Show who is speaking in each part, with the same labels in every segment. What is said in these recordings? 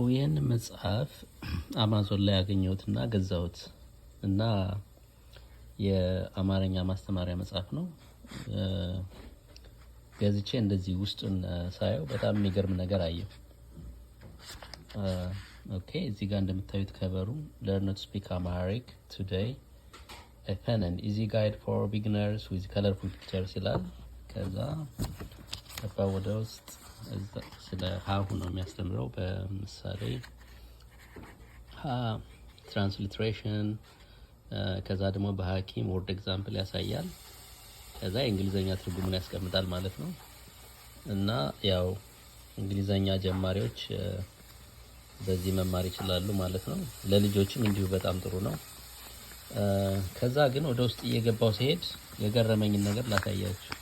Speaker 1: ይህን መጽሐፍ አማዞን ላይ ያገኘሁትና ገዛሁት እና የአማርኛ ማስተማሪያ መጽሐፍ ነው። ገዝቼ እንደዚህ ውስጡን ሳየው በጣም የሚገርም ነገር አየሁ። ኦኬ እዚህ ጋር እንደምታዩት ከበሩ learn to speak Amharic today a fun and easy guide for beginners with colorful pictures ይላል። ከዛ ወደ ውስጥ ስለ ሀሁ ነው የሚያስተምረው። በምሳሌ ትራንስሊትሬሽን፣ ከዛ ደግሞ በሐኪም ወርድ ኤግዛምፕል ያሳያል። ከዛ የእንግሊዘኛ ትርጉሙን ያስቀምጣል ማለት ነው። እና ያው እንግሊዘኛ ጀማሪዎች በዚህ መማር ይችላሉ ማለት ነው። ለልጆችም እንዲሁ በጣም ጥሩ ነው። ከዛ ግን ወደ ውስጥ እየገባው ሲሄድ የገረመኝን ነገር ላሳያችሁ።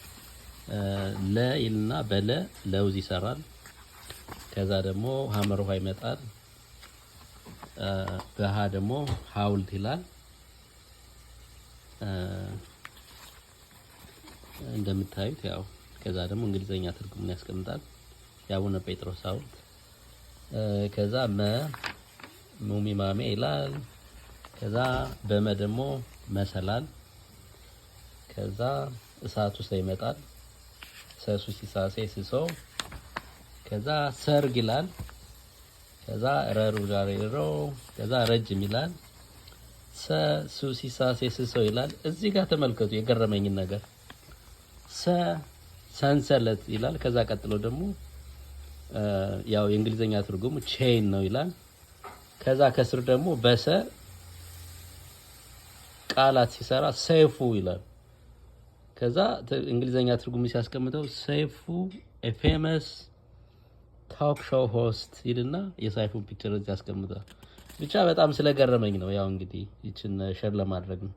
Speaker 1: ለይልና በለ ለውዝ ይሰራል። ከዛ ደግሞ ሐመር ውሃ ይመጣል። በሃ ደግሞ ሐውልት ይላል። እንደምታዩት ያው ከዛ ደግሞ እንግሊዘኛ ትርጉሙን ያስቀምጣል። የአቡነ ጴጥሮስ ሐውልት። ከዛ ሙሚ ማሜ ይላል። ከዛ በመ ደግሞ መሰላል። ከዛ እሳቱ ውስጥ ይመጣል። ሰሱ ሲሳሴ ስሶ። ከዛ ሰርግ ይላል። ከዛ ረሩ ጋር ይሮ። ከዛ ረጅም ይላል። ሰሱ ሲሳሴ ስሶ ይላል። እዚህ ጋር ተመልከቱ የገረመኝን ነገር። ሰንሰለት ይላል። ከዛ ቀጥሎ ደግሞ ያው የእንግሊዘኛ ትርጉሙ ቼን ነው ይላል። ከዛ ከስር ደግሞ በሰ ቃላት ሲሰራ ሰይፉ ይላል። ከዛ እንግሊዘኛ ትርጉሙ ሲያስቀምጠው ሰይፉ a famous talk show host ይልና የሰይፉን ፒክቸር እዚህ ያስቀምጣል። ብቻ በጣም ስለገረመኝ ነው። ያው እንግዲህ ይችን ሼር ለማድረግ ነው።